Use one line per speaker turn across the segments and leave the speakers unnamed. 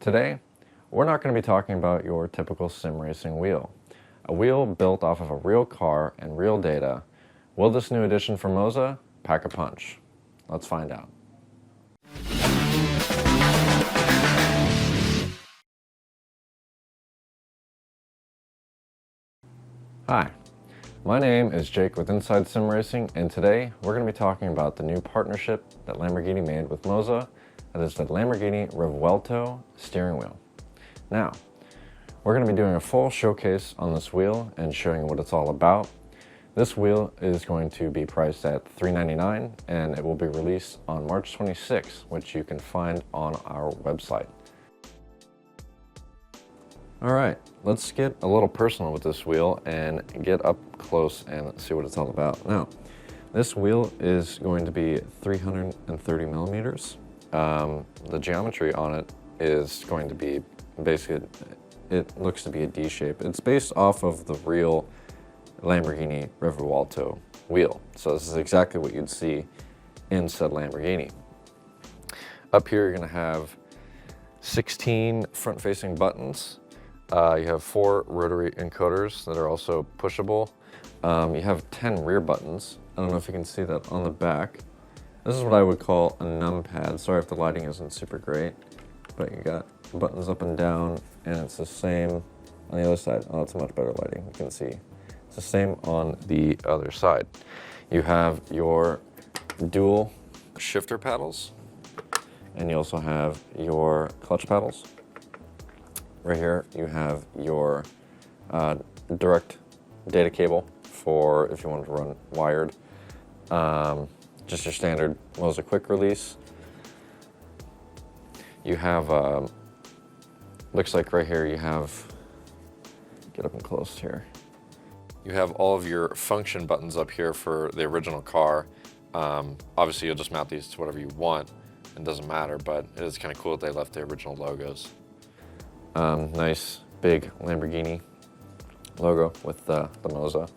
Today, we're not going to be talking about your typical sim racing wheel. A wheel built off of a real car and real data. Will this new addition from MOZA pack a punch? Let's find out. Hi, my name is Jake with Inside Sim Racing, and today we're going to be talking about the new partnership that Lamborghini made with MOZA. That is the Lamborghini Revuelto steering wheel. Now, we're going to be doing a full showcase on this wheel and showing what it's all about. This wheel is going to be priced at $399 and it will be released on March 26th, which you can find on our website. All right, let's get a little personal with this wheel and get up close and see what it's all about. Now, this wheel is going to be 330 millimeters. The geometry on it is going to be basically, it looks to be a D shape. It's based off of the real Lamborghini Revuelto wheel. So this is exactly what you'd see in said Lamborghini. Up here you're going to have 16 front-facing buttons. You have 4 rotary encoders that are also pushable. You have 10 rear buttons. I don't know if you can see that on the back. This is what I would call a numpad. Sorry if the lighting isn't super great, but you got buttons up and down, and it's the same on the other side. Oh, it's much better lighting. You can see it's the same on the other side. You have your dual shifter paddles, and you also have your clutch paddles. Right here, you have your direct data cable for if you wanted to run wired. Just your standard MOZA quick release. You have, looks like right here you have, get up and close here. You have all of your function buttons up here for the original car. Obviously you'll just mount these to whatever you want. It doesn't matter, but it is kind of cool that they left the original logos. Nice big Lamborghini logo with the MOZA.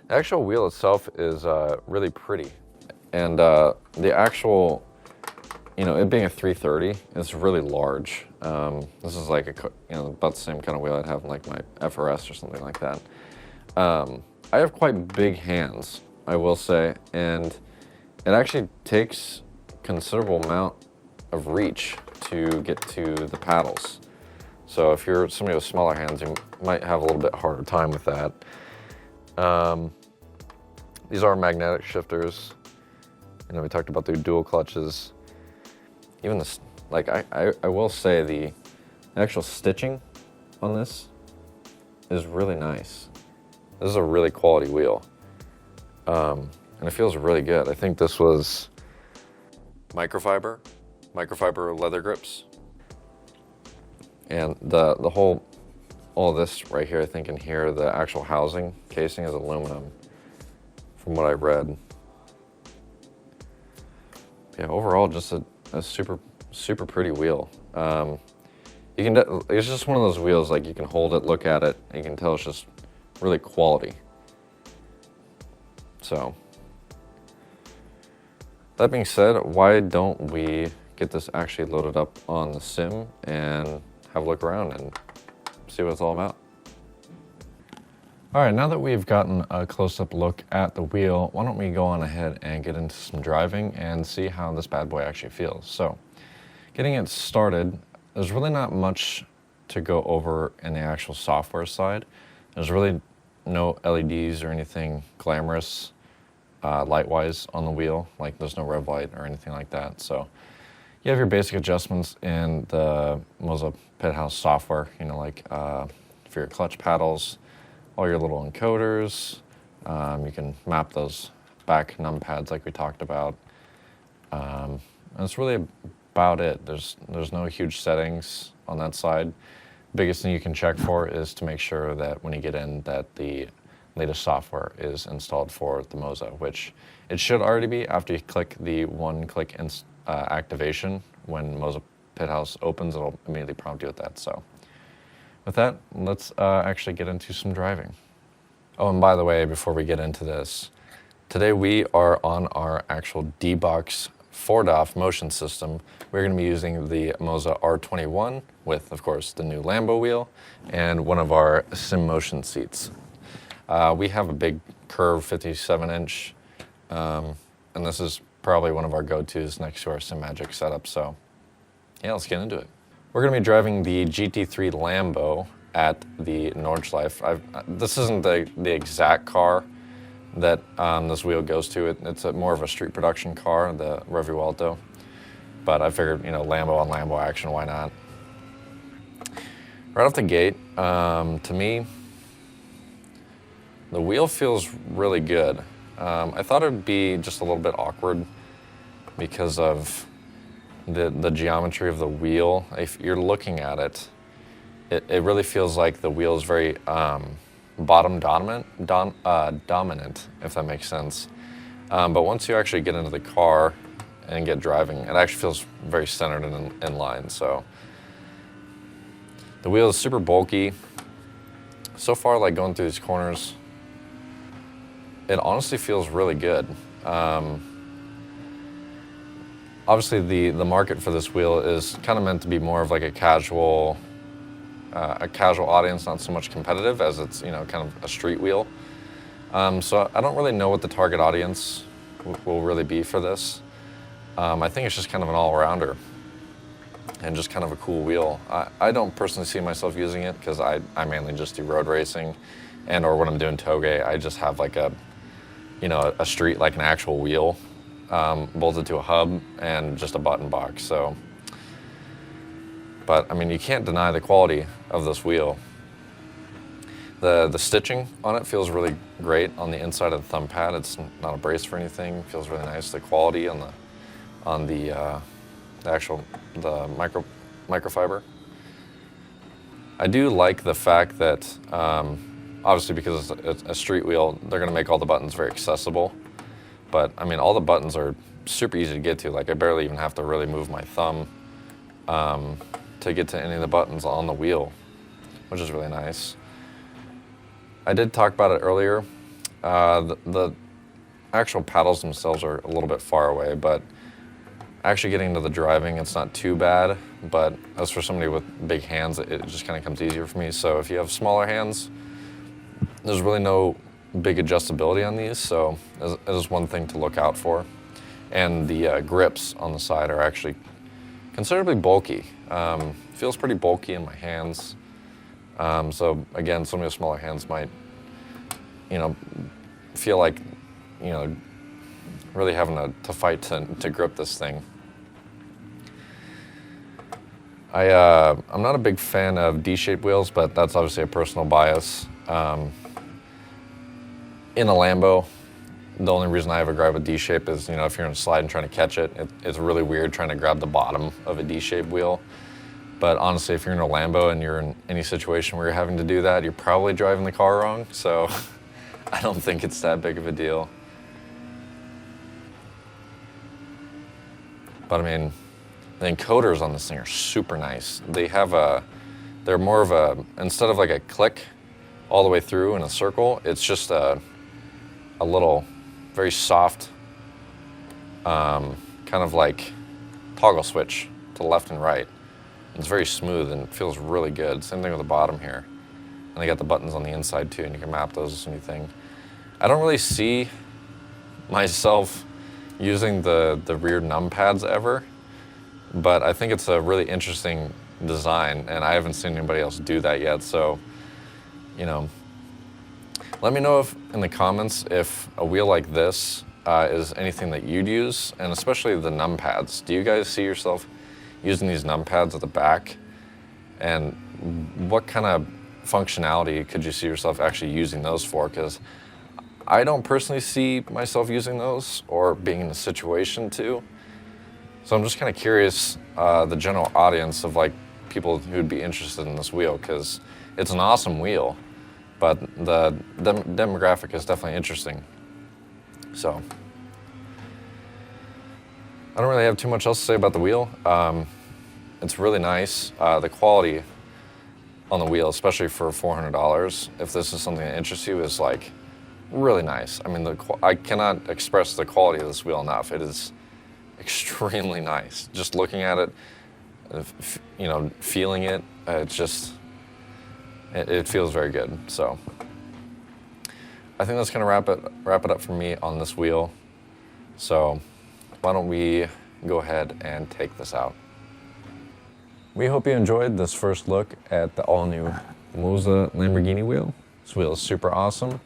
The actual wheel itself is really pretty. And the actual, it being a 330, it's really large. This is like about the same kind of wheel I'd have in like my FRS or something like that. I have quite big hands, I will say, and it actually takes considerable amount of reach to get to the paddles. So if you're somebody with smaller hands, you might have a little bit harder time with that. These are magnetic shifters. We talked about the dual clutches. Even this, like I will say the actual stitching on this is really nice. This is a really quality wheel. And it feels really good. I think this was microfiber leather grips. And all of this right here, I think in here, the actual housing casing is aluminum from what I read. Yeah, overall, just a super pretty wheel. It's just one of those wheels, like you can hold it, look at it, and you can tell it's just really quality. So, that being said, why don't we get this actually loaded up on the sim and have a look around and see what it's all about. All right, now that we've gotten a close-up look at the wheel, why don't we go on ahead and get into some driving and see how this bad boy actually feels. So, getting it started, there's really not much to go over in the actual software side. There's really no LEDs or anything glamorous light-wise on the wheel, like there's no rev light or anything like that. So, you have your basic adjustments in the MOZA Pit House software, like for your clutch paddles, all your little encoders. You can map those back numpads like we talked about. And that's really about it. There's no huge settings on that side. Biggest thing you can check for is to make sure that when you get in that the latest software is installed for the MOZA, which it should already be after you click the one-click activation. When MOZA Pit House opens, it'll immediately prompt you with that. So with that, let's actually get into some driving. Oh, and by the way, before we get into this, today we are on our actual D-Box 4DOF motion system, we're going to be using the MOZA R21 with, of course, the new Lambo wheel and one of our sim motion seats. We have a big curved 57-inch, and this is probably one of our go-tos next to our SimMagic setup, so yeah, let's get into it. We're going to be driving the GT3 Lambo at the Nordschleife. This isn't the exact car that this wheel goes to. It's more of a street production car, the Revuelto. But I figured, Lambo on Lambo action, why not? Right off the gate, to me, the wheel feels really good. I thought it would be just a little bit awkward because of the geometry of the wheel. If you're looking at it, it really feels like the wheel is very bottom dominant, if that makes sense. But once you actually get into the car and get driving, it actually feels very centered and in line. So the wheel is super bulky. So far, like going through these corners, it honestly feels really good. Obviously, the market for this wheel is kind of meant to be more of like a casual audience, not so much competitive as it's kind of a street wheel. So I don't really know what the target audience will really be for this. I think it's just kind of an all-rounder and just kind of a cool wheel. I don't personally see myself using it because I mainly just do road racing, and or when I'm doing toge, I just have like a street, like an actual wheel bolted to a hub and just a button box. So. But I mean, you can't deny the quality of this wheel. The stitching on it feels really great on the inside of the thumb pad. It's not abrasive or anything. It feels really nice. The quality on the microfiber. I do like the fact that obviously because it's a street wheel, they're going to make all the buttons very accessible. But I mean, all the buttons are super easy to get to. Like I barely even have to really move my thumb to get to any of the buttons on the wheel, which is really nice. I did talk about it earlier. The actual paddles themselves are a little bit far away, but actually getting into the driving, it's not too bad. But as for somebody with big hands, it just kind of comes easier for me. So if you have smaller hands, there's really no big adjustability on these, so it is one thing to look out for. And the grips on the side are actually considerably bulky. Feels pretty bulky in my hands. So again, some of your smaller hands might, feel like, really having to fight to grip this thing. I'm not a big fan of D-shaped wheels, but that's obviously a personal bias. In a Lambo, the only reason I ever grab a D-shape is, if you're in a slide and trying to catch it, it's really weird trying to grab the bottom of a D-shaped wheel. But honestly, if you're in a Lambo and you're in any situation where you're having to do that, you're probably driving the car wrong. So I don't think it's that big of a deal. But I mean, the encoders on this thing are super nice. They're more of a, instead of like a click all the way through in a circle, it's just a little, very soft, kind of like toggle switch to the left and right. It's very smooth and feels really good. Same thing with the bottom here. And they got the buttons on the inside too, and you can map those as anything. I don't really see myself using the rear numpads ever, but I think it's a really interesting design, and I haven't seen anybody else do that yet. So, let me know in the comments if a wheel like this is anything that you'd use, and especially the numpads. Do you guys see yourself using these numpads at the back? And what kind of functionality could you see yourself actually using those for? Because I don't personally see myself using those or being in a situation to. So I'm just kind of curious, the general audience of like people who'd be interested in this wheel, because it's an awesome wheel, but the demographic is definitely interesting. So I don't really have too much else to say about the wheel. It's really nice. The quality on the wheel, especially for $400, if this is something that interests you, is like really nice. I mean, I cannot express the quality of this wheel enough. It is extremely nice. Just looking at it, you know, feeling it, it feels very good. So I think that's gonna wrap it up for me on this wheel. So why don't we go ahead and take this out. We hope you enjoyed this first look at the all-new MOZA Lamborghini wheel. This wheel is super awesome.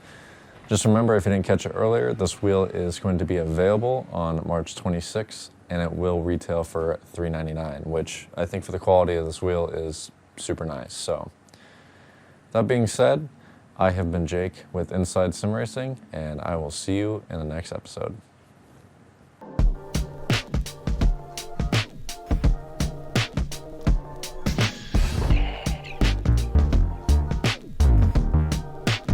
Just remember, if you didn't catch it earlier, this wheel is going to be available on March 26th, and it will retail for $399, which I think for the quality of this wheel is super nice. So that being said, I have been Jake with Inside Sim Racing, and I will see you in the next episode.